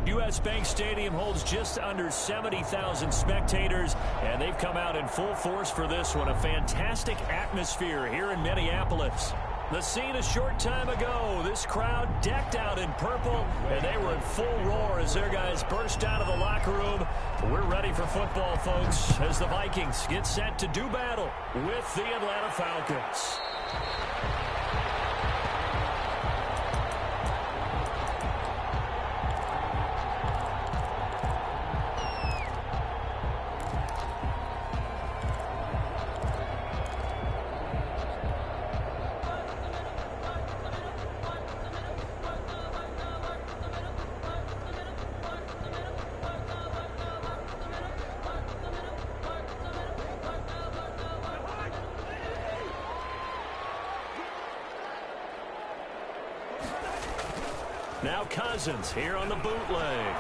U.S. Bank Stadium holds just under 70,000 spectators, and they've come out in full force for this one. A fantastic atmosphere here in Minneapolis. The scene a short time ago, this crowd decked out in purple, and they were in full roar as their guys burst out of the locker room. We're ready for football, folks, as the Vikings get set to do battle with the Atlanta Falcons. Now Cousins here on the bootleg.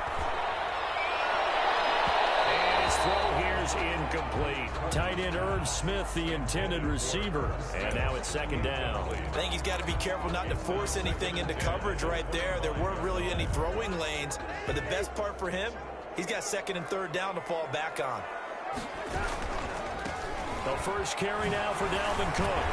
And his throw here is incomplete. Tight end Irv Smith, the intended receiver. And now it's second down. I think he's got to be careful not to force anything into coverage right there. There weren't really any throwing lanes. But the best part for him, he's got second and third down to fall back on. The first carry now for Dalvin Cook.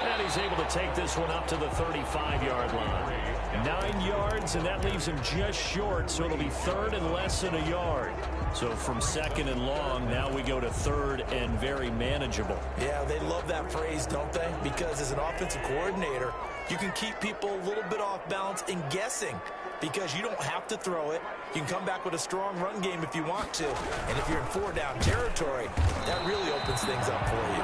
And he's able to take this one up to the 35-yard line. 9 yards, and that leaves him just short, so it'll be third and less than a yard. So from second and long, now we go to third and very manageable. Yeah, they love that phrase, don't they? Because as an offensive coordinator, you can keep people a little bit off balance and guessing because you don't have to throw it. You can come back with a strong run game if you want to. And if you're in four-down territory, that really opens things up for you.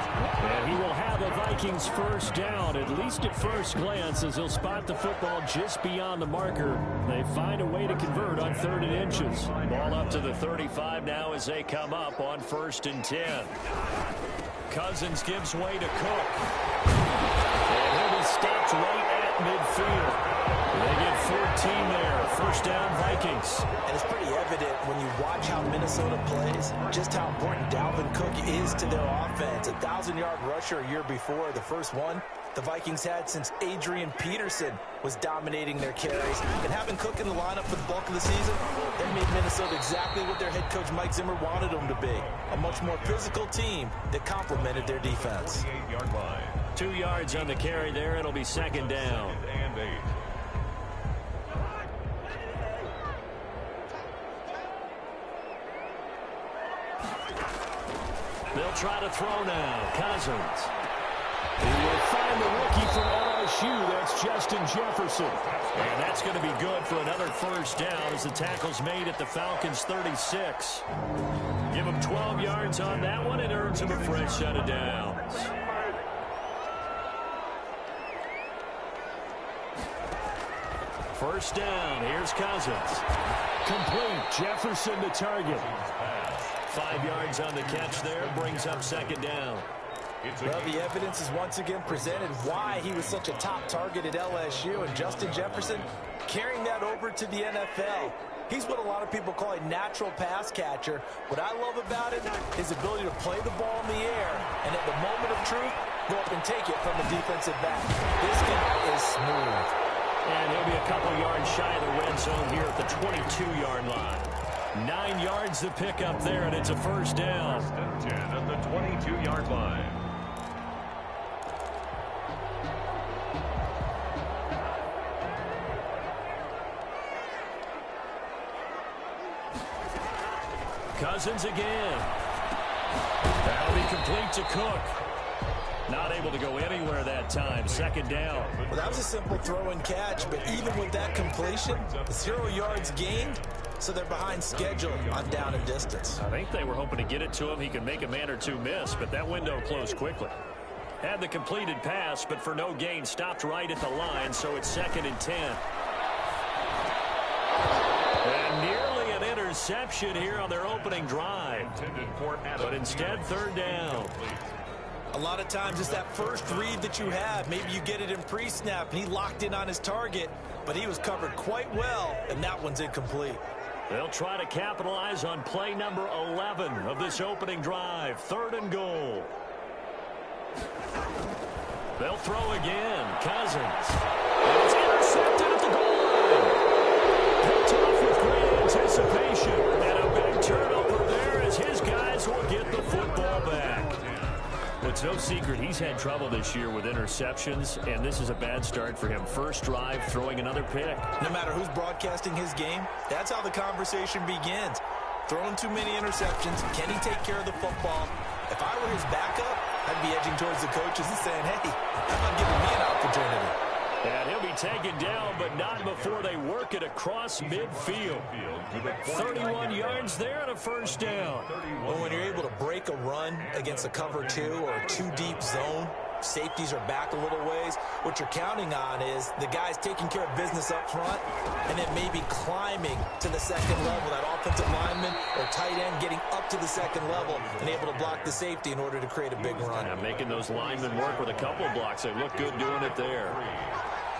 And he will have a Vikings first down, at least at first glance, as he'll spot the football just beyond the marker. They find a way to convert on 3rd and inches. Ball up to the 35 now as they come up on 1st and 10. Cousins gives way to Cook. And he'll be stopped right at midfield. They get 14 there. First down, Vikings. And it's pretty evident when you watch how Minnesota plays, just how important Dalvin Cook is to their offense. A 1,000-yard rusher a year before, the first one the Vikings had since Adrian Peterson was dominating their carries. And having Cook in the lineup for the bulk of the season, that made Minnesota exactly what their head coach Mike Zimmer wanted them to be. A much more physical team that complemented their defense. 2 yards on the carry there. It'll be second down. They'll try to throw now. Cousins. He will find the rookie from LSU. That's Justin Jefferson. And that's going to be good for another first down as the tackle's made at the Falcons' 36. Give him 12 yards on that one. It earns him a fresh set of downs. First down. Here's Cousins. Complete. Jefferson to target. 5 yards on the catch there. Brings up second down. Well, the evidence is once again presented why he was such a top target at LSU. And Justin Jefferson carrying that over to the NFL. He's what a lot of people call a natural pass catcher. What I love about it, his ability to play the ball in the air, and at the moment of truth, go up and take it from the defensive back. This guy is smooth. And he'll be a couple yards shy of the red zone here at the 22-yard line. 9 yards to pick up there, and it's a first down. 10 at the 22-yard line. Cousins again. That'll be complete to Cook. Not able to go anywhere that time. Second down. Well, that was a simple throw and catch, but even with that completion, 0 yards gained, so they're behind schedule on down and distance. I think they were hoping to get it to him. He could make a man or two miss, but that window closed quickly. Had the completed pass, but for no gain, stopped right at the line, so it's 2nd and 10. And nearly an interception here on their opening drive. But instead, 3rd down. A lot of times it's that first read that you have. Maybe you get it in pre-snap, and he locked in on his target, but he was covered quite well, and that one's incomplete. They'll try to capitalize on play number 11 of this opening drive. 3rd and goal. They'll throw again. Cousins. And it's intercepted at the goal line. Picked off with great had trouble this year with interceptions, and this is a bad start for him. First drive, throwing another pick. No matter who's broadcasting his game, that's how the conversation begins. Throwing too many interceptions. Can he take care of the football? If I were his backup, I'd be edging towards the coaches and saying, hey, how about giving me an opportunity? And he'll be taken down, but not before they work it across midfield. 31 yards there and a first down. Well, when you're able to break a run against a cover 2 or a 2-deep zone, safeties are back a little ways. What you're counting on is the guys taking care of business up front and then maybe climbing to the second level. That offensive lineman or tight end getting up to the second level and able to block the safety in order to create a big run. Yeah, making those linemen work with a couple of blocks. They look good doing it there.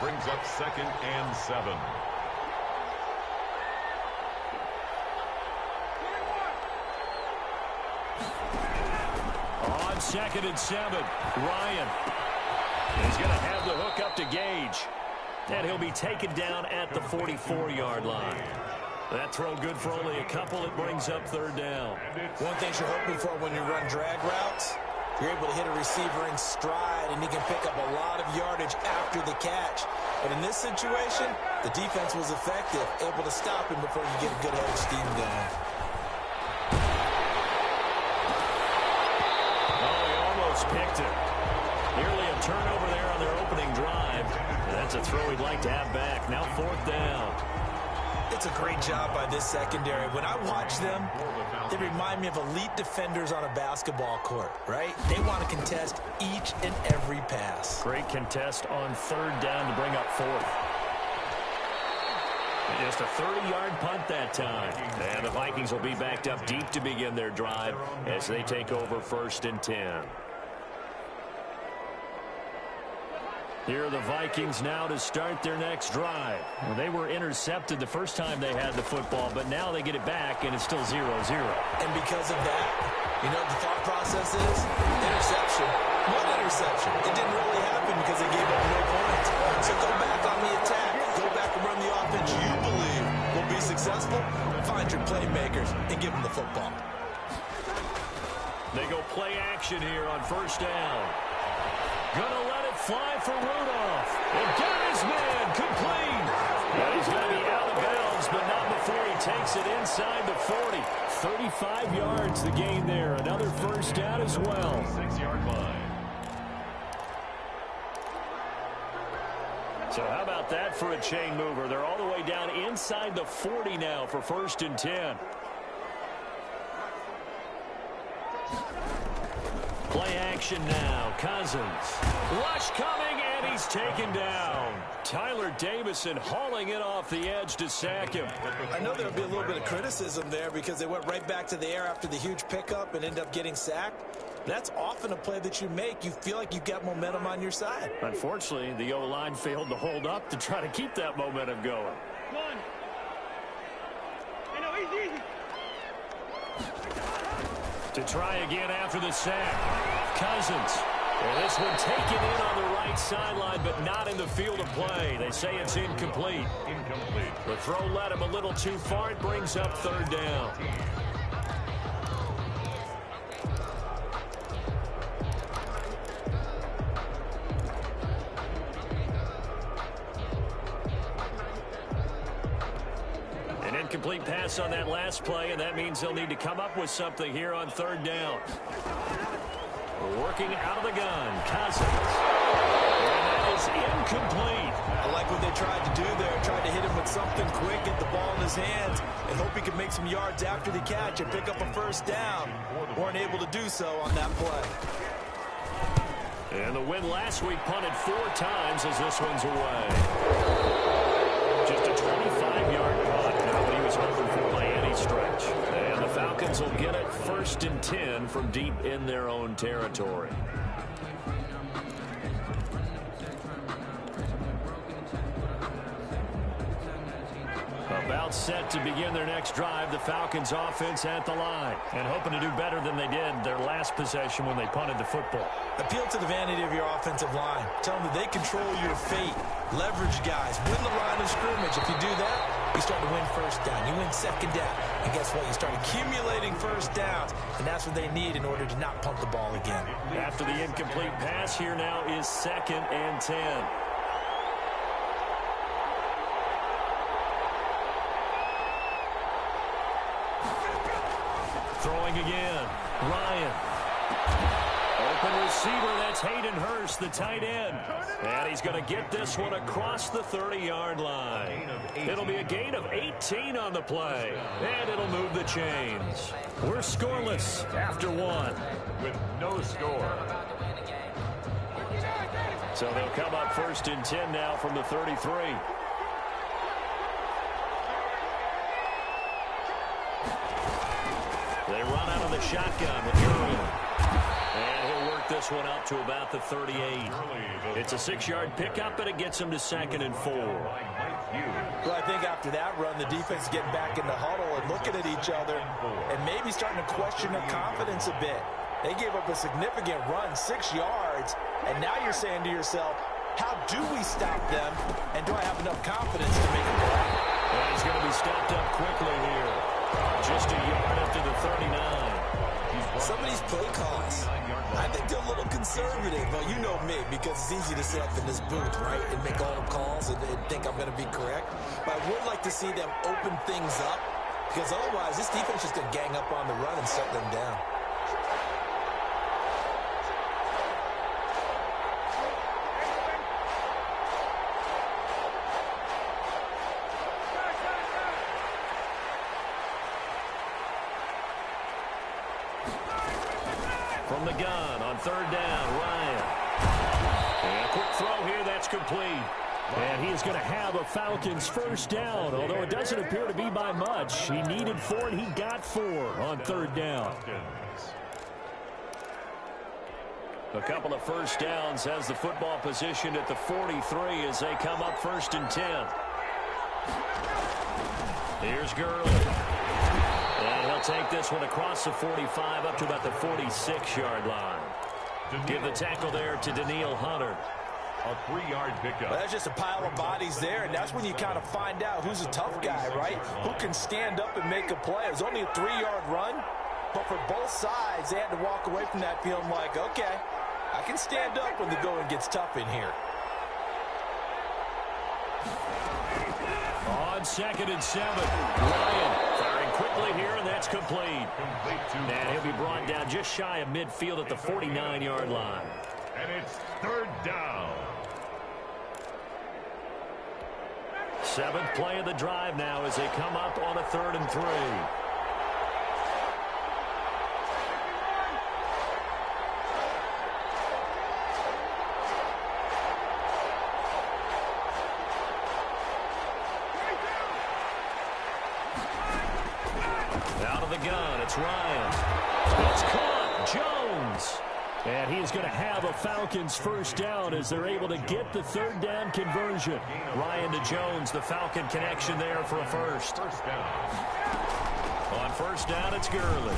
Brings up 2nd and 7. On 2nd and 7, Ryan. He's going to have the hook up to Gage. And he'll be taken down at the 44-yard line. That throw good for only a couple. It brings up 3rd down. One thing you're hoping for when you run drag routes, you're able to hit a receiver in stride, and he can pick up a lot of yardage after the catch. But in this situation, the defense was effective, able to stop him before you get a good head of steam going. Oh, he almost picked it. Nearly a turnover there on their opening drive. And that's a throw he'd like to have back. Now 4th down. It's a great job by this secondary. When I watch them, they remind me of elite defenders on a basketball court, right? They want to contest each and every pass. Great contest on 3rd down to bring up 4th. Just a 30-yard punt that time. And the Vikings will be backed up deep to begin their drive as they take over 1st and 10. Here are the Vikings now to start their next drive. Well, they were intercepted the first time they had the football, but now they get it back, and it's still 0-0. And because of that, you know what the thought process is? Interception. One interception. It didn't really happen because they gave up no points. So go back on the attack. Go back and run the offense you believe will be successful. Find your playmakers and give them the football. They go play action here on 1st down. Gonna let it fly for Rudolph. And got his man complete. And he's going to be out of bounds, but not before he takes it inside the 40. 35 yards the gain there. Another 1st down as well. 6-yard line. So how about that for a chain mover? They're all the way down inside the 40 now for 1st and 10. Play action now. Cousins. Rush coming, and he's taken down. Tyler Davison hauling it off the edge to sack him. I know there'll be a little bit of criticism there because they went right back to the air after the huge pickup and ended up getting sacked. That's often a play that you make. You feel like you've got momentum on your side. Unfortunately, the O-line failed to hold up to try to keep that momentum going. To try again after the sack. Cousins. And this one taken in on the right sideline, but not in the field of play. They say it's incomplete. The throw led him a little too far. It brings up 3rd down. Incomplete pass on that last play, and that means they'll need to come up with something here on 3rd down. Working out of the gun, Cousins. And that is incomplete. I like what they tried to do there. Tried to hit him with something quick, get the ball in his hands, and hope he could make some yards after the catch and pick up a 1st down. Weren't able to do so on that play. And the win last week punted 4 times as this one's away. Just a 25-yard punt. Not what he was hoping for by any stretch. And the Falcons will get it 1st and 10 from deep in their own territory. About set to begin their next drive. The Falcons offense at the line. And hoping to do better than they did their last possession when they punted the football. Appeal to the vanity of your offensive line. Tell them that they control your fate. Leverage guys. Win the line of scrimmage. If you do that, You start to win first down. You win second down. And guess what? You start accumulating first downs. And that's what they need in order to not punt the ball again. After the incomplete pass, here now is 2nd and 10. Throwing again. Ryan. Open receiver, that's Hayden Hurst, the tight end. And he's going to get this one across the 30-yard line. It'll be a gain of 18 on the play. And it'll move the chains. We're scoreless after 1. With no score. So they'll come up 1st and 10 now from the 33. They run out of the shotgun with Gurley. And he'll work this one out to about the 38. It's a 6-yard pickup, and it gets him to 2nd and 4. Well, I think after that run, the defense is getting back in the huddle and looking at each other and maybe starting to question their confidence a bit. They gave up a significant run, 6 yards, and now you're saying to yourself, how do we stop them, and do I have enough confidence to make a play? And he's going to be stopped up quickly here. Just a yard up to the 39. Some of these play calls, I think they're a little conservative. Well, you know me, because it's easy to sit up in this booth, right, and make all the calls and think I'm going to be correct. But I would like to see them open things up, because otherwise this defense is going to gang up on the run and shut them down. From the gun on 3rd down, Ryan. And a quick throw here, that's complete. And he's going to have a Falcons first down, although it doesn't appear to be by much. He needed 4, and he got 4 on 3rd down. A couple of first downs has the football positioned at the 43 as they come up 1st and 10. Here's Gurley. And he'll take this one across the 45 up to about the 46-yard line. Give the tackle there to Daniil Hunter. A 3-yard pickup. Well, that's just a pile of bodies there, and that's when you kind of find out who's a tough guy, right? Who can stand up and make a play. It was only a 3-yard run, but for both sides, they had to walk away from that feeling like, okay, I can stand up when the going gets tough in here. On 2nd and 7, Ryan firing quickly here, and that's complete. And he'll be brought down just shy of midfield at the 49-yard line. And it's 3rd down. 7th play of the drive now as they come up on a 3rd and 3. Out of the gun, it's Ryan. It's caught, Jones. And he's going to have a Falcons first down as they're able to get the 3rd down conversion. Ryan to Jones, the Falcon connection there for a first. First down. On 1st down, it's Gurley.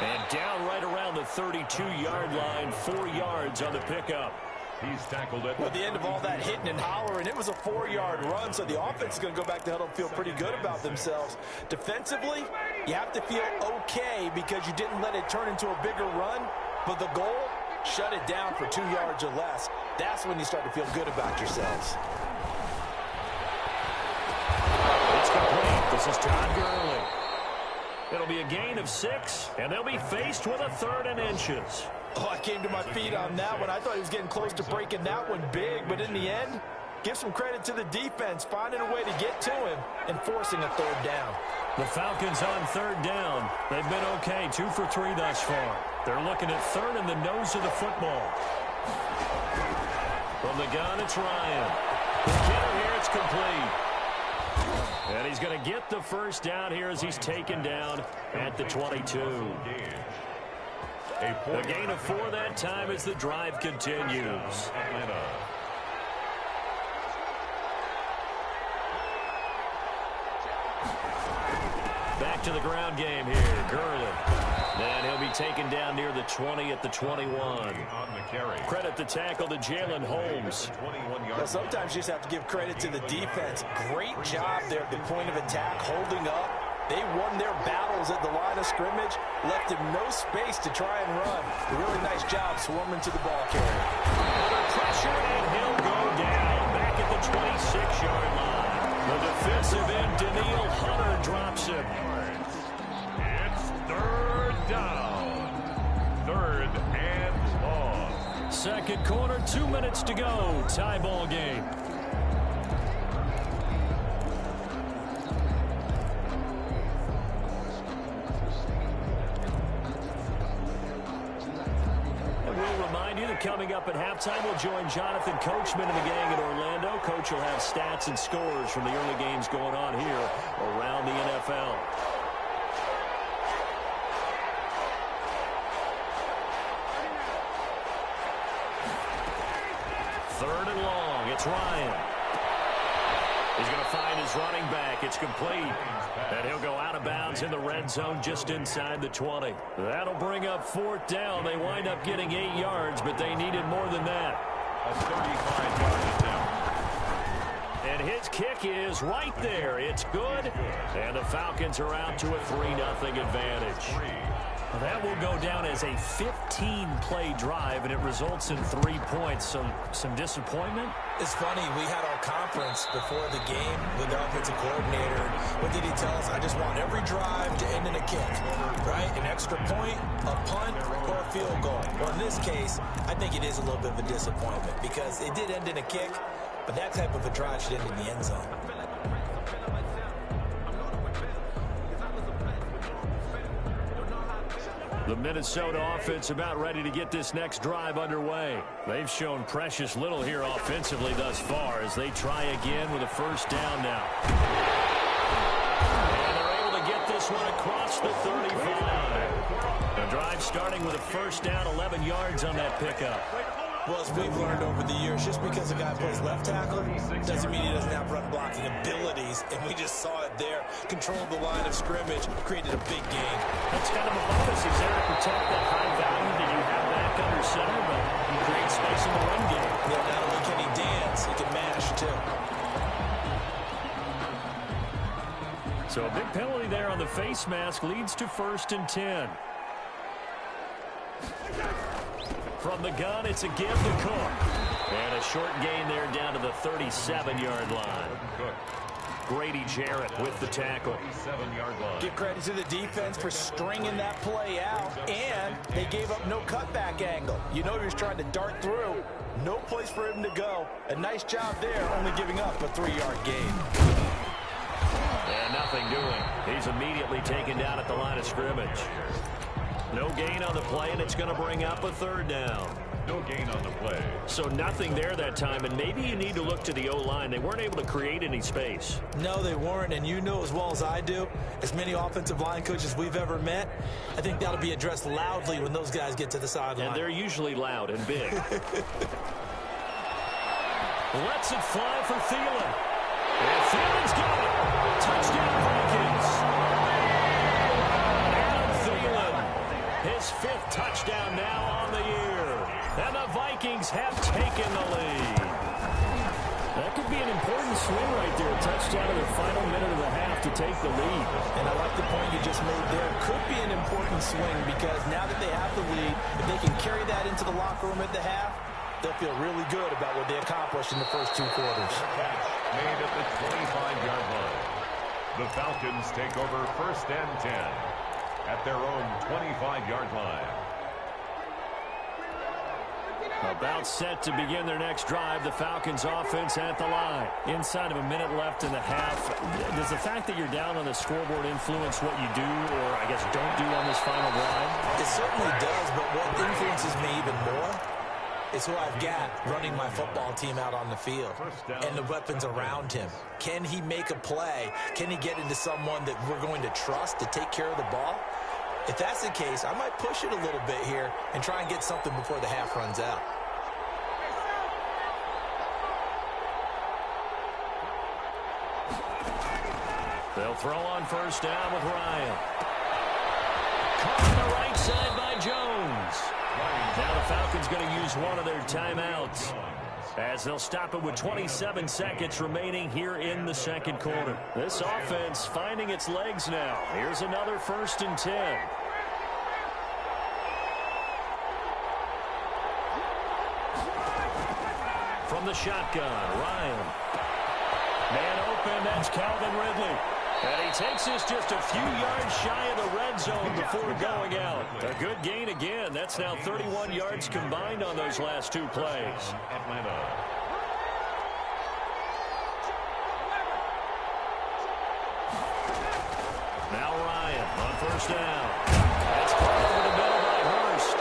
And down right around the 32-yard line, 4 yards on the pickup. He's tackled at At the end of all that hitting and hollering, it was a 4-yard run, so the offense is going to go back to huddle and feel pretty good about themselves. Defensively, you have to feel okay because you didn't let it turn into a bigger run, but the goal, shut it down for 2 yards or less. That's when you start to feel good about yourselves. It's complete. This is Todd Gurley. It'll be a gain of 6, and they'll be faced with a 3rd and inches. Oh, I came to my feet on that one. I thought he was getting close to breaking that one big, but in the end, give some credit to the defense, finding a way to get to him and forcing a 3rd down. The Falcons on 3rd down. They've been okay, 2 for 3 thus far. They're looking at 3rd in the nose of the football. From the gun, it's Ryan. The kicker here, it's complete. And he's going to get the first down here as he's taken down at the 22. A gain of 4 that time as the drive continues. Back to the ground game here. Gurley. And he'll be taken down near the 20 at the 21. On the carry. Credit the tackle to Jalen Holmes. Well, sometimes you just have to give credit to the defense. Great job there at the point of attack, holding up. They won their battles at the line of scrimmage, left him no space to try and run. A really nice job swarming to the ball carrier. Under pressure, and he'll go down back at the 26-yard line. The defensive end, Daniil Hunter, drops him. It's third down. Third and long. Second quarter, 2 minutes to go. Tie ball game. Coming up at halftime, we'll join Jonathan Coachman and the gang in Orlando. Coach will have stats and scores from the early games going on here around the NFL. Third and long. It's Ryan. He's going to find his running back. It's complete. And he'll go out of bounds in the red zone just inside the 20. That'll bring up fourth down. They wind up getting 8 yards, but they needed more than that. A 35-yard attempt. And his kick is right there. It's good. And the Falcons are out to a 3-0 advantage. Well, that will go down as a 15-play drive, and it results in 3 points. So some disappointment. It's funny, we had our conference before the game with the offensive coordinator. What did he tell us? I just want every drive to end in a kick, right? An extra point, a punt, or a field goal. Well, in this case, I think it is a little bit of a disappointment because it did end in a kick, but that type of a drive should end in the end zone. The Minnesota offense about ready to get this next drive underway. They've shown precious little here offensively thus far as they try again with a first down now. And they're able to get this one across the 35. The drive starting with a first down, 11 yards on that pickup. Well, as we've learned over the years, just because a guy plays left tackle doesn't mean he doesn't have run blocking abilities, and we just saw it there. Controlled the line of scrimmage, created a big gain. That's kind of a bonus. He's there to protect that high value that you have back under center, but he creates space in the run game. Yeah, not only can he dance, he can mash, too. So a big penalty there on the face mask leads to 1st and 10. From the gun, it's a give to Cook. And a short gain there down to the 37-yard line. Grady Jarrett with the tackle. 37-yard line. Give credit to the defense for stringing that play out, and they gave up no cutback angle. You know he was trying to dart through. No place for him to go. A nice job there, only giving up a 3-yard gain. And nothing doing. He's immediately taken down at the line of scrimmage. No gain on the play, and it's going to bring up a 3rd down. No gain on the play. So nothing there that time, and maybe you need to look to the O-line. They weren't able to create any space. No, they weren't, and you know as well as I do, as many offensive line coaches we've ever met, I think that'll be addressed loudly when those guys get to the sideline. And they're usually loud and big. Lets it fly for Thielen. And Thielen's got it. Touchdown, Vikings. His 5th touchdown now on the year. And the Vikings have taken the lead. That could be an important swing right there. A touchdown in the final minute of the half to take the lead. And I like the point you just made there. Could be an important swing because now that they have the lead, if they can carry that into the locker room at the half, they'll feel really good about what they accomplished in the first 2 quarters. Made at the 25-yard line. The Falcons take over 1st and 10. At their own 25-yard line. About set to begin their next drive. The Falcons offense at the line. Inside of a minute left in the half. Does the fact that you're down on the scoreboard influence what you do or, I guess, don't do on this final drive? It certainly does, but what influences me even more is who I've got running my football team out on the field and the weapons around him. Can he make a play? Can he get into someone that we're going to trust to take care of the ball? If that's the case, I might push it a little bit here and try and get something before the half runs out. They'll throw on first down with Ryan. Caught on the right side by Jones. Now the Falcons going to use one of their timeouts, as they'll stop it with 27 seconds remaining here in the second quarter. This offense finding its legs now. Here's another 1st and 10. From the shotgun, Ryan. Man open, that's Calvin Ridley. And he takes this just a few yards shy of the red zone before going out. A good gain again. That's now 31 yards combined on those last 2 plays. Atlanta. Now Ryan on 1st down. That's caught over the middle by Hurst.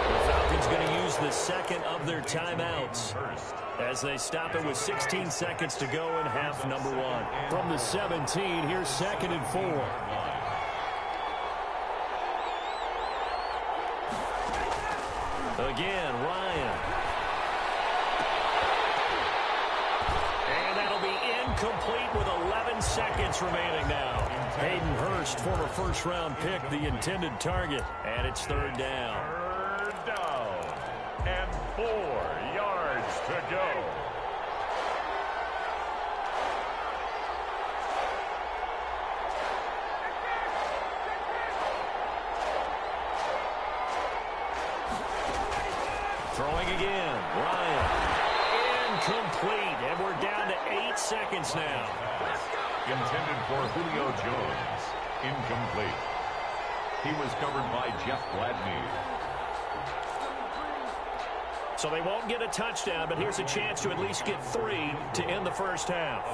The Falcons going to use the second of their timeouts as they stop it with 16 seconds to go in half number 1. From the 17, here's 2nd and 4. Again, Ryan. And that'll be incomplete with 11 seconds remaining now. Hayden Hurst, former first-round pick, the intended target. And it's 3rd down. 3rd down. And 4 yards to go. Throwing again, Ryan. Incomplete, and we're down to 8 seconds now. Intended for Julio Jones. Incomplete. He was covered by Jeff Gladney. So they won't get a touchdown, but here's a chance to at least get 3 to end the first half.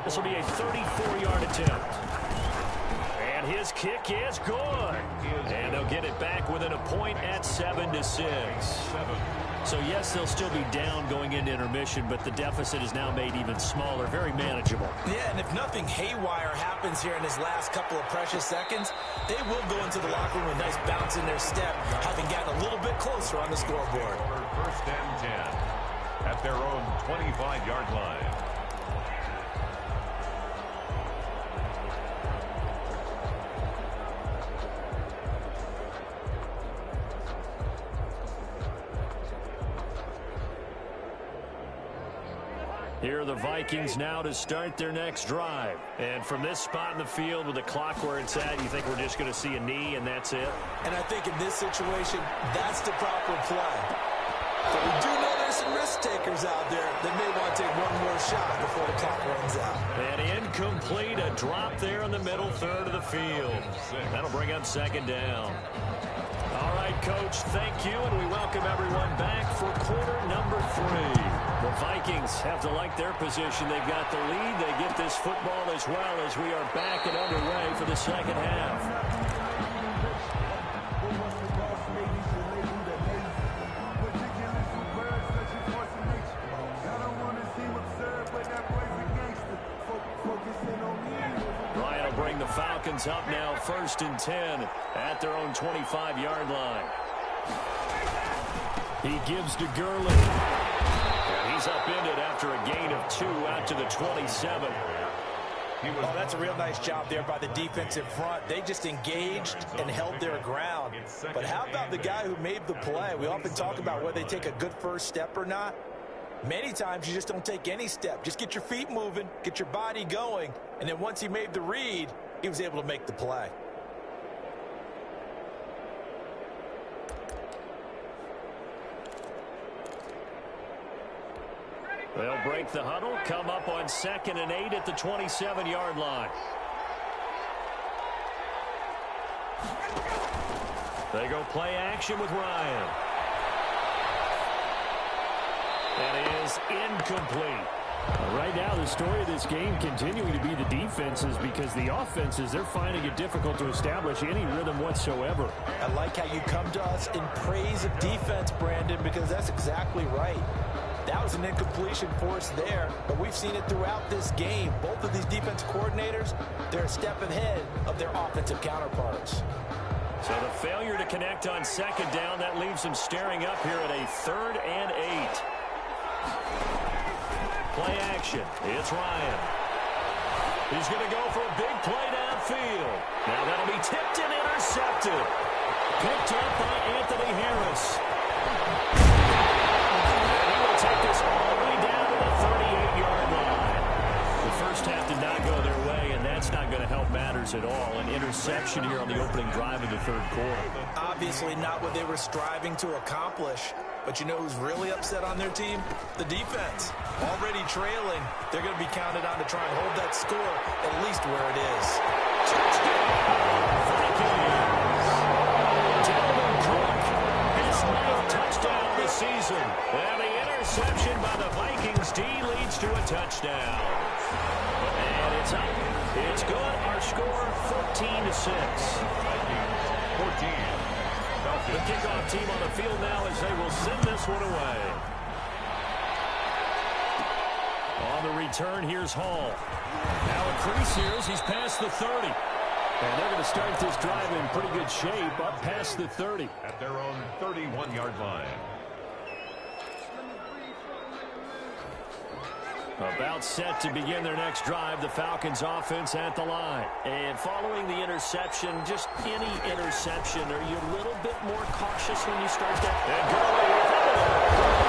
This will be a 34-yard attempt. And his kick is good. And they'll get it back within a point at 7-6. So, yes, they'll still be down going into intermission, but the deficit is now made even smaller, very manageable. Yeah, and if nothing haywire happens here in his last couple of precious seconds, they will go into the locker room with a nice bounce in their step, having gotten a little bit closer on the scoreboard. 1st and 10 at their own 25-yard line. Here are the Vikings now to start their next drive. And from this spot in the field with the clock where it's at, you think we're just going to see a knee and that's it? And I think in this situation, that's the proper play. But we do know there's some risk takers out there that may want to take one more shot before the clock runs out. And incomplete, a drop there in the middle third of the field. That'll bring up 2nd down. All right, Coach, thank you, and we welcome everyone back for quarter number 3. The Vikings have to like their position. They've got the lead. They get this football as well as we are back and underway for the second half. Ryan will bring the Falcons up now 1st and 10 at their own 25-yard line. He gives to Gurley. He's upended after a gain of 2 out to the 27. Oh, that's a real nice job there by the defensive front. They just engaged and held their ground. But how about the guy who made the play? We often talk about whether they take a good first step or not. Many times you just don't take any step. Just get your feet moving, get your body going, and then once he made the read, he was able to make the play. They'll break the huddle, come up on 2nd and 8 at the 27-yard line. They go play action with Ryan. That is incomplete. Right now, the story of this game continuing to be the defenses, because the offenses, they're finding it difficult to establish any rhythm whatsoever. I like how you come to us in praise of defense, Brandon, because that's exactly right. That was an incompletion for us there, but we've seen it throughout this game. Both of these defense coordinators, they're a step ahead of their offensive counterparts. So the failure to connect on 2nd down, that leaves them staring up here at a 3rd and 8. Play action. It's Ryan. He's going to go for a big play downfield. Now that'll be tipped and intercepted. intercepted. Picked up by Anthony Harris. He will take this all the way down to the 38-yard line. The first half did not go their way, and that's not going to help matters at all. An interception here on the opening drive of the third quarter. Obviously not what they were striving to accomplish. But you know who's really upset on their team? The defense. Already trailing. They're going to be counted on to try and hold that score at least where it is. Touchdown, Vikings. Dalvin Cook, his 9th touchdown of the season. And the interception by the Vikings D leads to a touchdown. And it's up. It's good. Our score 14-6. Vikings 14. The kickoff team on the field now as they will send this one away. On the return, here's Hall. Now a crease here as he's past the 30. And they're going to start this drive in pretty good shape up past the 30. At their own 31-yard line. About set to begin their next drive, the Falcons offense at the line. And following the interception, just any interception, are you a little bit more cautious when you start that? And Gurley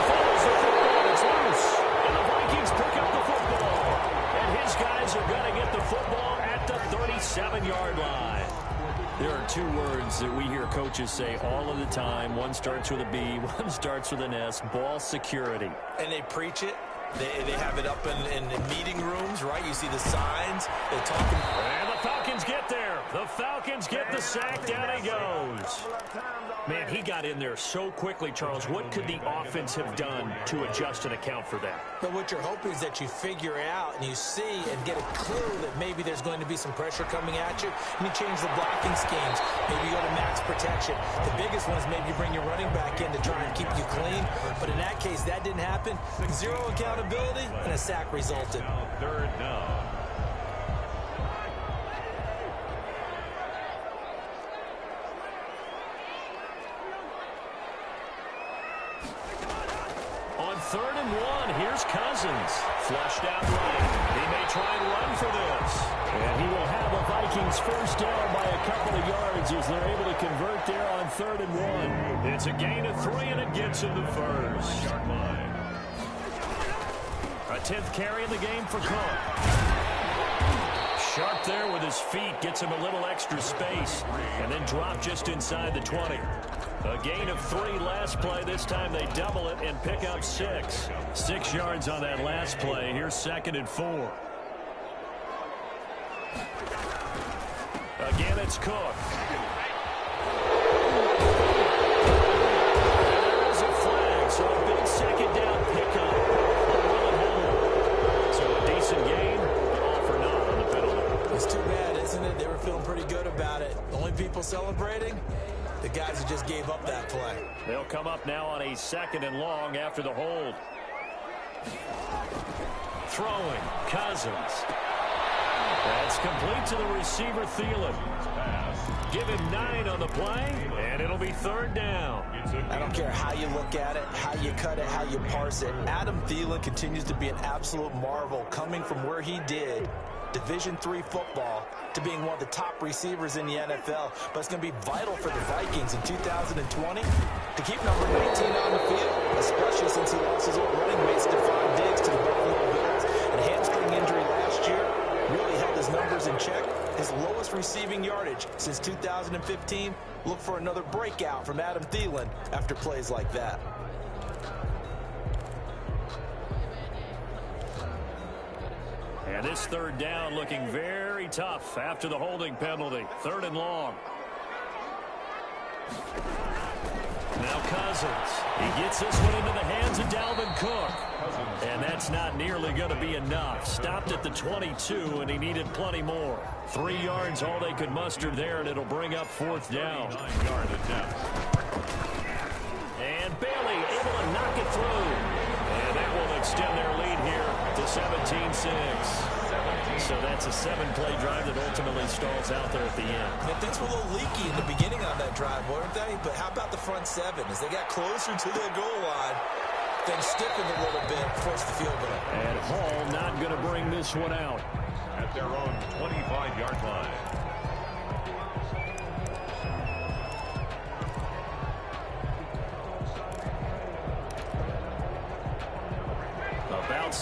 follows the football, it's loose. And the Vikings pick up the football. And his guys are going to get the football at the 37-yard line. There are two words that we hear coaches say all of the time. One starts with a B, one starts with an S, ball security. And they preach it. They have it up in meeting rooms, right? You see the signs. They talk. And the Falcons get there. The Falcons get the sack. Down he goes. Man, he got in there so quickly, Charles. What could the offense have done to adjust and account for that? But what you're hoping is that you figure out and you see and get a clue that maybe there's going to be some pressure coming at you, and you change the blocking schemes. Maybe you go to max protection. The biggest one is maybe you bring your running back in to try and keep you clean. But in that case, that didn't happen. Zero accountability, and a sack resulted. Third down. On 3rd and 1, here's Cousins. Flushed out right. He may try and run for this. And he will have a Vikings first down by a couple of yards as they're able to convert there on 3rd and 1. It's a gain of 3, and it gets him the first. A 10th carry in the game for Cook. Sharp there with his feet. Gets him a little extra space. And then drop just inside the 20. A gain of 3 last play. This time they double it and pick up 6. 6 yards on that last play. Here's 2nd and 4. Again, it's Cook. There is a flag, so a big 2nd down pickup. So a decent gain, all for naught on the penalty. It's too bad, isn't it? They were feeling pretty good about it. The only people celebrating? The guys who just gave up that play. They'll come up now on a 2nd and long after the hold. Throwing, Cousins. That's complete to the receiver, Thielen. Give him 9 on the play, and it'll be 3rd down. I don't care how you look at it, how you cut it, how you parse it. Adam Thielen continues to be an absolute marvel coming from where he did. Division III football to being one of the top receivers in the NFL. But it's going to be vital for the Vikings in 2020 to keep number 19 on the field, especially since he lost his old running mate, Stephon Diggs, to the Buffalo Bills. And a hamstring injury last year really held his numbers in check. His lowest receiving yardage since 2015. Look for another breakout from Adam Thielen after plays like that. And this 3rd down looking very tough after the holding penalty. 3rd and long. Now Cousins. He gets this one into the hands of Dalvin Cook. And that's not nearly going to be enough. Stopped at the 22, and he needed plenty more. 3 yards, all they could muster there, and it'll bring up 4th down. 9-yard attempt. And Bailey able to knock it through. And that will extend their lead here to 17-6. So that's a 7-play drive that ultimately stalls out there at the end. And things were a little leaky in the beginning on that drive, weren't they? But how about the front 7? As they got closer to their goal line, things stiffened a little bit, forced the field goal. And Hall not going to bring this one out. At their own 25-yard line.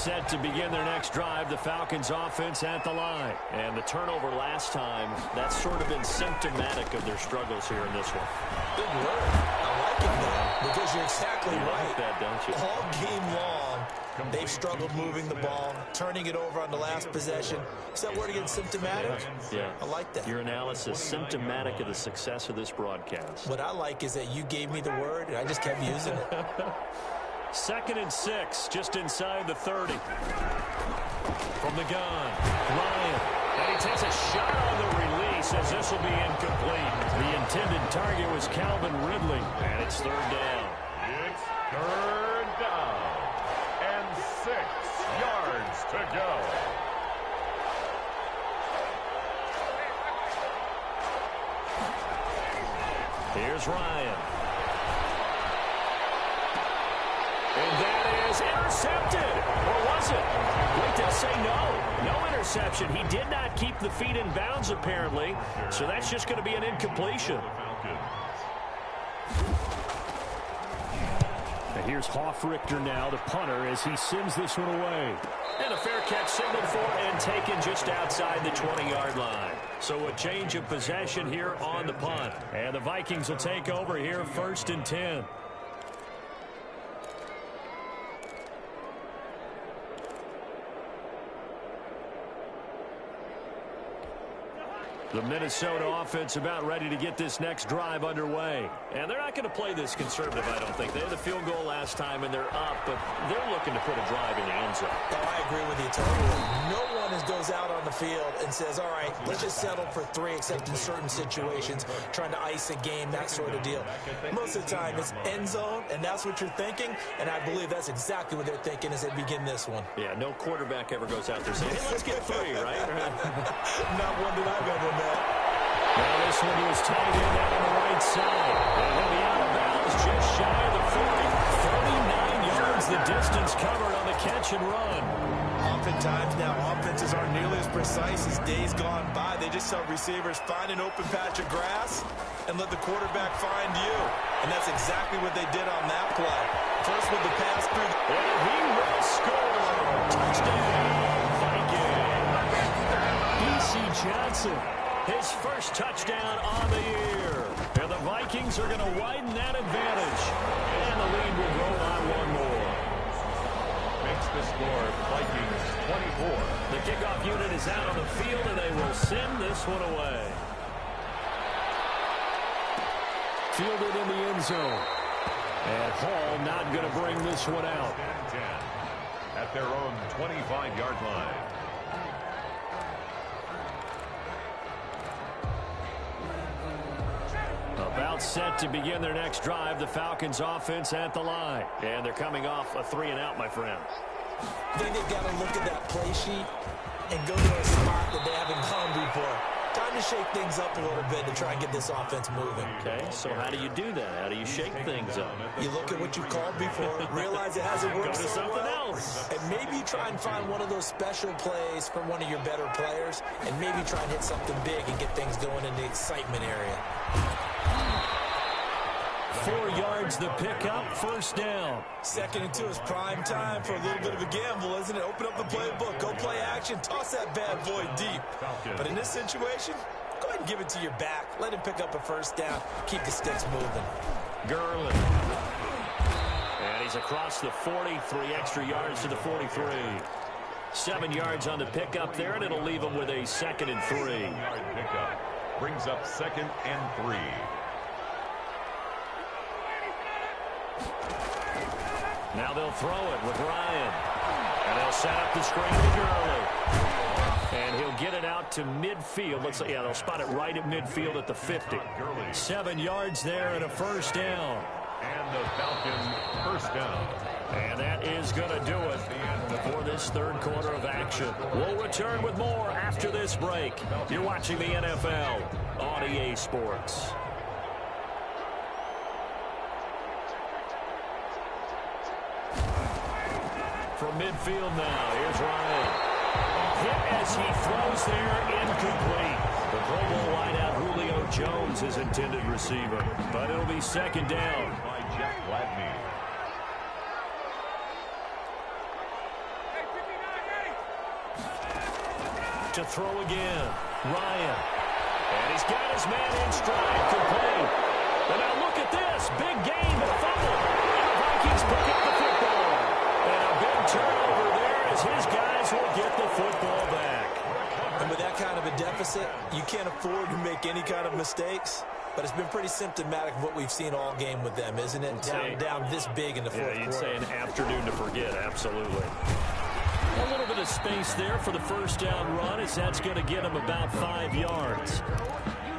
set to begin their next drive. The Falcons offense at the line. And the turnover last time, that's sort of been symptomatic of their struggles here in this one. Big word. I like it, though, because you're exactly right. You like that, don't you? All game long, they've struggled moving the ball, turning it over on the last possession. Is that word again, symptomatic? Yeah. I like that. Your analysis, symptomatic of the success of this broadcast. What I like is that you gave me the word, and I just kept using it. 2nd and 6, just inside the 30. From the gun, Ryan. And he takes a shot on the release as this will be incomplete. The intended target was Calvin Ridley, and it's 3rd down. It's 3rd down and 6 yards to go. Here's Ryan. And that is intercepted. Or was it? Wait, they'll say no. No interception. He did not keep the feet in bounds, apparently. So that's just going to be an incompletion. And here's Hoffrichter now, the punter, as he sends this one away. And a fair catch signaled for and taken just outside the 20-yard line. So a change of possession here on the punt. And the Vikings will take over here 1st and 10. The Minnesota offense about ready to get this next drive underway. And they're not going to play this conservative, I don't think. They had the field goal last time, and they're up, but they're looking to put a drive in the end zone. Oh, I agree with you totally. No one goes out on the field and says, all right, let's just settle for 3, except in certain situations, trying to ice a game, that sort of deal. Most of the time, it's end zone, and that's what you're thinking, and I believe that's exactly what they're thinking as they begin this one. Yeah, no quarterback ever goes out there saying, hey, let's get 3, right? Not one that I've ever met. Now this one was tight end out on the right side. And he'll be out of bounds just shy of the 40. 39 yards the distance covered on the catch and run. Oftentimes now offenses aren't nearly as precise as days gone by. They just tell receivers, find an open patch of grass and let the quarterback find you. And that's exactly what they did on that play. First with the pass through. And he will score. Touchdown, Vikings. B.C. Johnson. His first touchdown on the year. And the Vikings are going to widen that advantage. And the lead will grow on one more. Makes the score Vikings 24. The kickoff unit is out on the field, and they will send this one away. Fielded in the end zone. And Hall not going to bring this one out. 10 at their own 25-yard line. About set to begin their next drive, the Falcons offense at the line. And they're coming off a 3-and-out, my friend. I think they've got to look at that play sheet and go to a spot that they haven't gone before. Time to shake things up a little bit to try and get this offense moving. Okay, so how do you do that? How do you shake things up? You look at what you called before, realize it hasn't worked Go to so something well, else. and maybe try and find one of those special plays from one of your better players, and maybe try and hit something big and get things going in the excitement area. 4 yards the pickup, 1st down. 2nd and 2 is prime time for a little bit of a gamble, isn't it? Open up the playbook, go play action, toss that bad boy deep. But in this situation, go ahead and give it to your back. Let him pick up a 1st down. Keep the sticks moving. Gurley. And he's across the 40, 3 extra yards to the 43. 7 yards on the pickup there, and it'll leave him with a 2nd and 3. 7-yard pickup brings up 2nd and 3. Now they'll throw it with Ryan. And they'll set up the screen to Gurley. And he'll get it out to midfield. Looks like, yeah, they'll spot it right at midfield at the 50. 7 yards there and a 1st down. And the Falcons 1st down. And that is going to do it for this 3rd quarter of action. We'll return with more after this break. You're watching the NFL on EA Sports. From midfield now, here's Ryan. Hit as he throws there, incomplete. The Pro Bowl wideout Julio Jones is intended receiver, but it'll be 2nd down. By Jack Gladney. to throw again. Ryan. And he's got his man in stride, complete. And now look at this. Big gain, but a fumble. And the Vikings pick up the football. And a big turnover there as his guys will get the football back. And with that kind of a deficit, you can't afford to make any kind of mistakes. But it's been pretty symptomatic of what we've seen all game with them, isn't it? Down this big in the fourth quarter. You'd say an afternoon to forget, absolutely. A little bit of space there for the first down run as that's going to get him about 5 yards.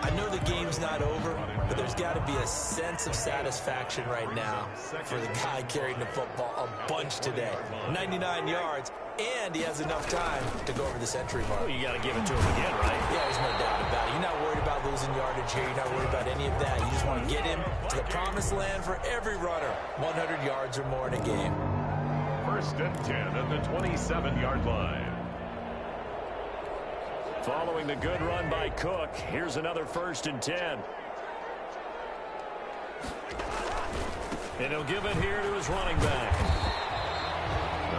I know the game's not over, but there's got to be a sense of satisfaction right now for the guy carrying the football a bunch today. 99 yards, and he has enough time to go over the century mark. Well, you got to give it to him again, right? Yeah, there's no doubt about it. You're not worried about losing yardage here. You're not worried about any of that. You just want to get him to the promised land for every runner. 100 yards or more in a game. First and 10 at the 27-yard line. Following the good run by Cook, here's another first and 10. And he'll give it here to his running back.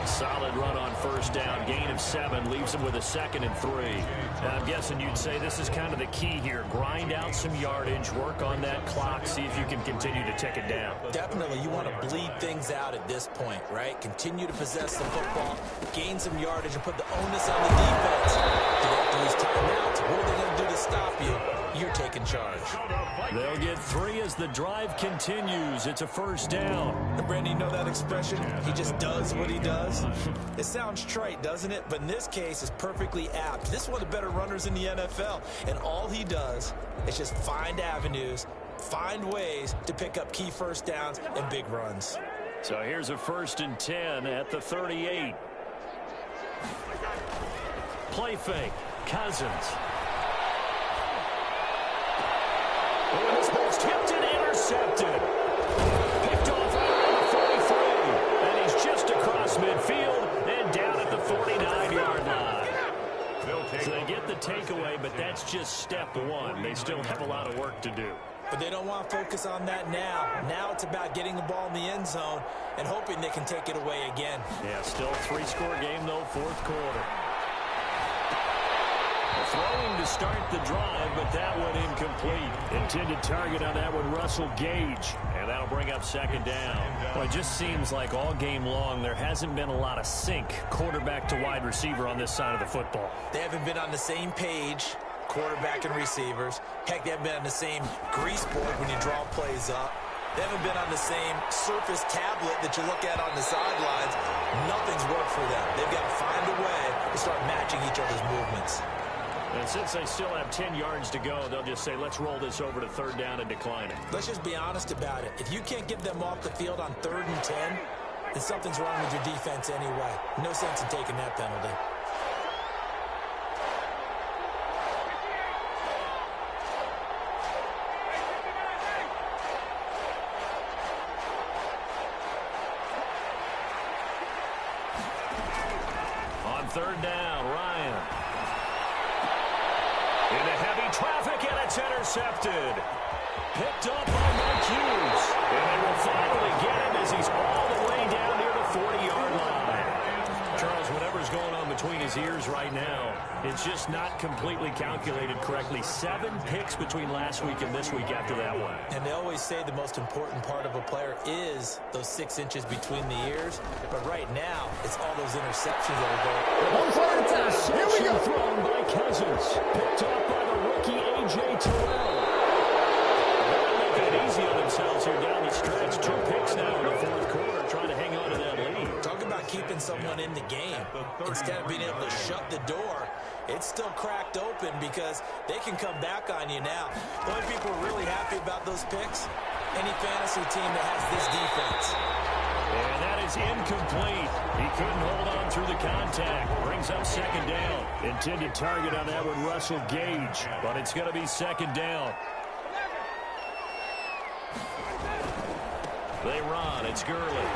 A solid run on first down. Gain of 7 leaves him with a 2nd and 3. I'm guessing you'd say this is kind of the key here. Grind out some yardage, work on that clock, see if you can continue to tick it down. Definitely, you want to bleed things out at this point, right? Continue to possess the football, gain some yardage, and put the onus on the defense. Do they have to use timeouts? What are they going to do to stop you? You're taking charge. They'll get 3 as the drive continues. It's a first down. And Brandon, you know that expression? He just does what he does. It sounds trite, doesn't it? But in this case, it's perfectly apt. This is one of the better runners in the NFL. And all he does is just find avenues, find ways to pick up key first downs and big runs. So here's a first and 10 at the 38. Play fake. Cousins. Oh, this ball's tipped and intercepted. Picked off around the 43. And he's just across midfield and down at the 49-yard line. So they get the takeaway, but that's just step 1. They still have a lot of work to do. But they don't want to focus on that now. Now it's about getting the ball in the end zone and hoping they can take it away again. Yeah, still a 3-score game, though, fourth quarter. Throwing to start the drive, but that one incomplete. Intended target on that one, Russell Gage. And that'll bring up second down. Well, it just seems like all game long there hasn't been a lot of sync quarterback to wide receiver on this side of the football. They haven't been on the same page, quarterback and receivers. Heck, they haven't been on the same grease board when you draw plays up. They haven't been on the same surface tablet that you look at on the sidelines. Nothing's worked for them. They've got to find a way to start matching each other's movements. And since they still have 10 yards to go, they'll just say, let's roll this over to third down and decline it. Let's just be honest about it. If you can't get them off the field on 3rd and 10, then something's wrong with your defense anyway. No sense in taking that penalty. On 3rd down, Ryan. Into heavy traffic, and it's intercepted. Picked up by Mike Hughes. And they will finally get him as he's all the way down near the 40-yard line. Charles, whatever's going on between his ears right now, it's just not completely calculated correctly. 7 picks between last week and this week after that one. And they always say the most important part of a player is those 6 inches between the ears. But right now, it's all those interceptions that are going. Interception thrown by Cousins. Picked up by the rookie A.J. Terrell. They're making it easy on themselves here down the stretch. 2 picks now in the fourth quarter, trying to hang on to that lead. Talk about keeping someone in the game. Instead of being able to shut the door, it's still cracked open because they can come back on you now. The only people who are really happy about those picks, any fantasy team that has this defense. And that is incomplete. He couldn't hold on through the contact. Brings up second down. Intended target on that one, Russell Gage. But it's going to be second down. They run. It's Gurley.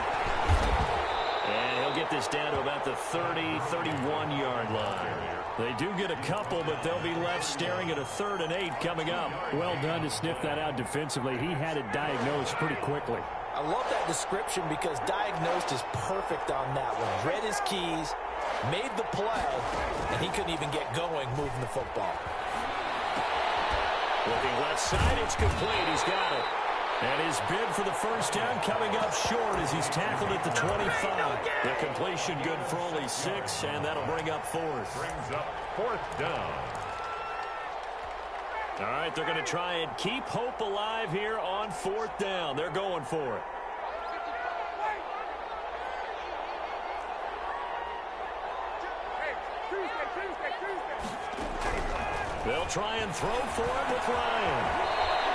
And he'll get this down to about the 30, 31-yard line. They do get a couple, but they'll be left staring at a 3rd and 8 coming up. Well done to sniff that out defensively. He had it diagnosed pretty quickly. I love that description because diagnosed is perfect on that one. Read his keys, made the play, and he couldn't even get going moving the football. Looking left side, it's complete. He's got it. And his bid for the first down coming up short as he's tackled at the 25. The completion good for only 6, and that'll bring up 4th. Brings up 4th down. All right, they're going to try and keep hope alive here on 4th down. They're going for it. They'll try and throw for it with Ryan.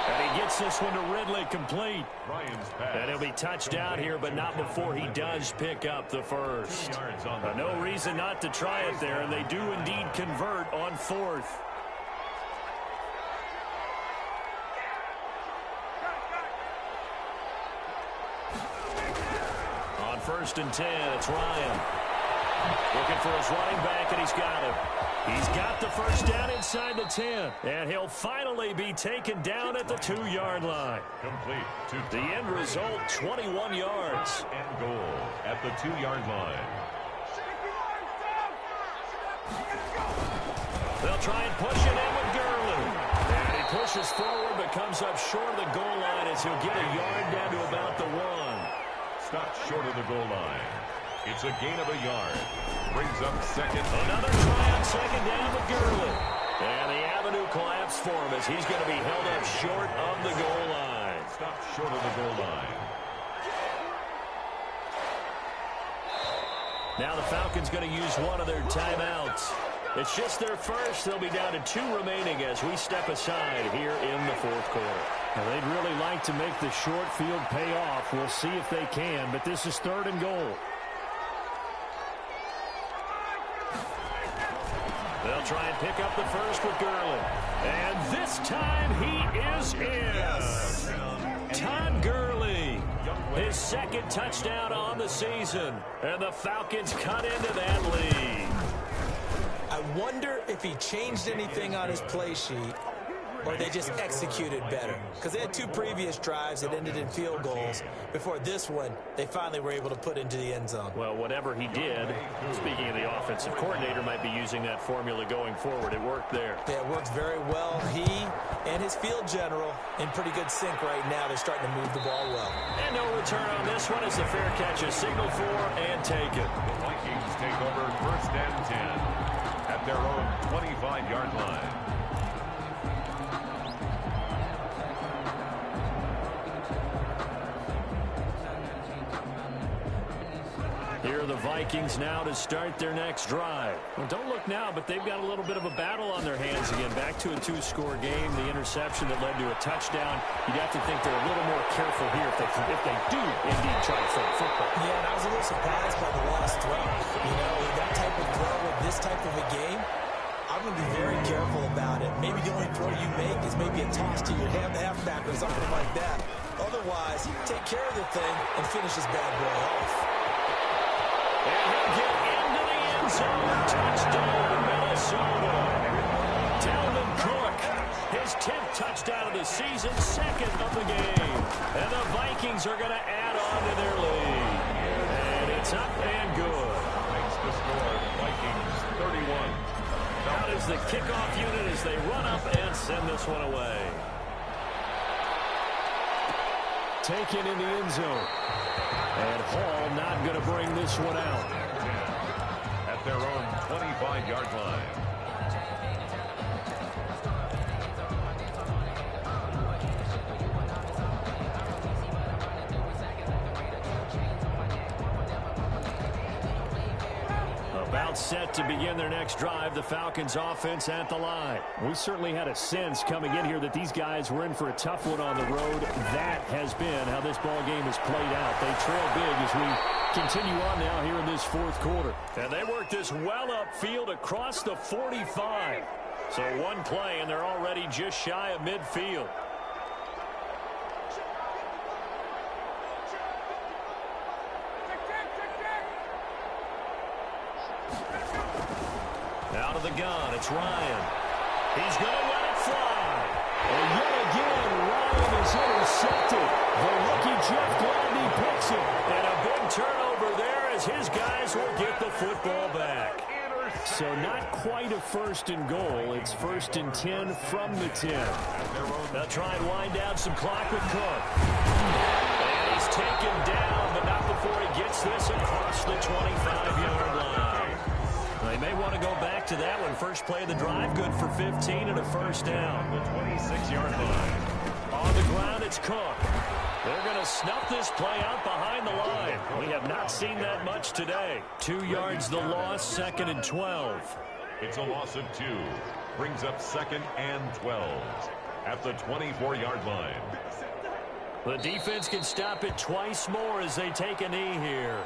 And he gets this one to Ridley complete. Ryan's pass. And he'll be touchdown here, but not before he does pick up the first. 2 yards on the No reason not to try it there, and they do indeed convert on 4th. On 1st and 10, it's Ryan. Looking for his running back, and he's got him. He's got the first down inside the 10, and he'll finally be taken down at the 2-yard line. Complete to The end result, 21 yards. and goal at the 2-yard line. They'll try and push it in with Gurley. And he pushes forward, but comes up short of the goal line as he'll get a yard down to about the 1. Stopped short of the goal line. It's a gain of a yard. Brings up 2nd. Another try on 2nd down with Gurley. And the avenue collapsed for him as he's going to be held up short of the goal line. Stopped short of the goal line. Now the Falcons going to use one of their timeouts. It's just their first. They'll be down to 2 remaining as we step aside here in the 4th quarter. Now, they'd really like to make the short field pay off. We'll see if they can, but this is 3rd and goal. They'll try and pick up the first with Gurley. And this time he is in. Yes. Todd Gurley, his 2nd touchdown on the season. And the Falcons cut into that lead. I wonder if he changed anything on his play sheet or they just executed better. Because they had 2 previous drives that ended in field goals. Before this one, they finally were able to put into the end zone. Well, whatever he did, speaking of the offensive coordinator, might be using that formula going forward. It worked there. Yeah, it works very well. He and his field general in pretty good sync right now. They're starting to move the ball well. And no return on this one as the fair catch is signaled for and taken. The Vikings take over 1st and 10 at their own 25-yard line. Here are the Vikings now to start their next drive. Well, don't look now, but they've got a little bit of a battle on their hands again. Back to a 2-score game. The interception that led to a touchdown. You'd have to think they're a little more careful here if they do indeed try to throw the football. Yeah, and I was a little surprised by the last throw. You know, that type of throw with this type of a game, I'm going to be very careful about it. Maybe the only throw you make is maybe a toss to your halfback or something like that. Otherwise, take care of the thing and finish this bad boy off. And he'll get into the end zone. Touchdown, Minnesota. Dalvin Cook, his 10th touchdown of the season, 2nd of the game. And the Vikings are going to add on to their lead. And it's up and good. Makes the score Vikings 31. Out is the kickoff unit as they run up and send this one away. Taken in the end zone. And Hall not going to bring this one out. At their own 25-yard line. About set to begin their next drive, the Falcons offense at the line. We certainly had a sense coming in here that these guys were in for a tough one on the road. That has been how this ball game has played out. They trail big as we continue on now here in this 4th quarter. And they work this well upfield across the 45. So one play and they're already just shy of midfield. Out of the gun, it's Ryan. He's going to let it fly. And yet again, Ryan is intercepted. The rookie Jeff Gladney picks it. And a big turnover there as his guys will get the football back. So not quite a first and goal. It's first and 10 from the 10. They'll try and wind down some clock with Cook. And he's taken down, but not before he gets this across the 25-yard line. They may want to go back to that one. First play of the drive, good for 15 and a first down. The 26-yard line. On the ground, it's Cook. They're going to snuff this play out behind the line. We have not seen that much today. 2 yards the loss, second and 12. It's a loss of 2. Brings up second and 12 at the 24-yard line. The defense can stop it twice more as they take a knee here.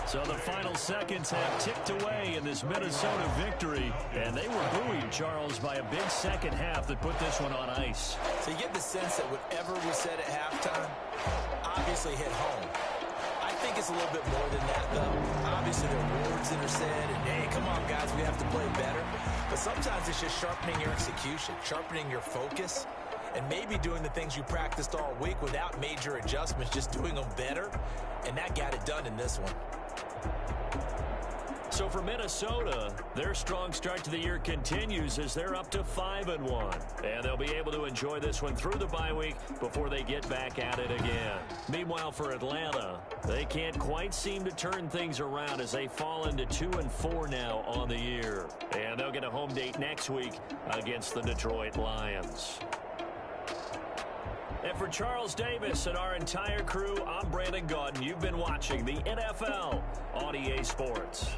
So the final seconds have ticked away in this Minnesota victory. And they were buoyed, Charles, by a big second half that put this one on ice. So you get the sense that whatever was said at halftime obviously hit home. I think it's a little bit more than that, though. Obviously, there are words that are said, and, hey, come on, guys, we have to play better. But sometimes it's just sharpening your execution, sharpening your focus, and maybe doing the things you practiced all week without major adjustments, just doing them better. And that got it done in this one. So for Minnesota, their strong start to the year continues as they're up to 5-1. And they'll be able to enjoy this one through the bye week before they get back at it again. Meanwhile, for Atlanta, they can't quite seem to turn things around as they fall into 2-4 now on the year. And they'll get a home date next week against the Detroit Lions. And for Charles Davis and our entire crew, I'm Brandon Gaudin. You've been watching the NFL on EA Sports.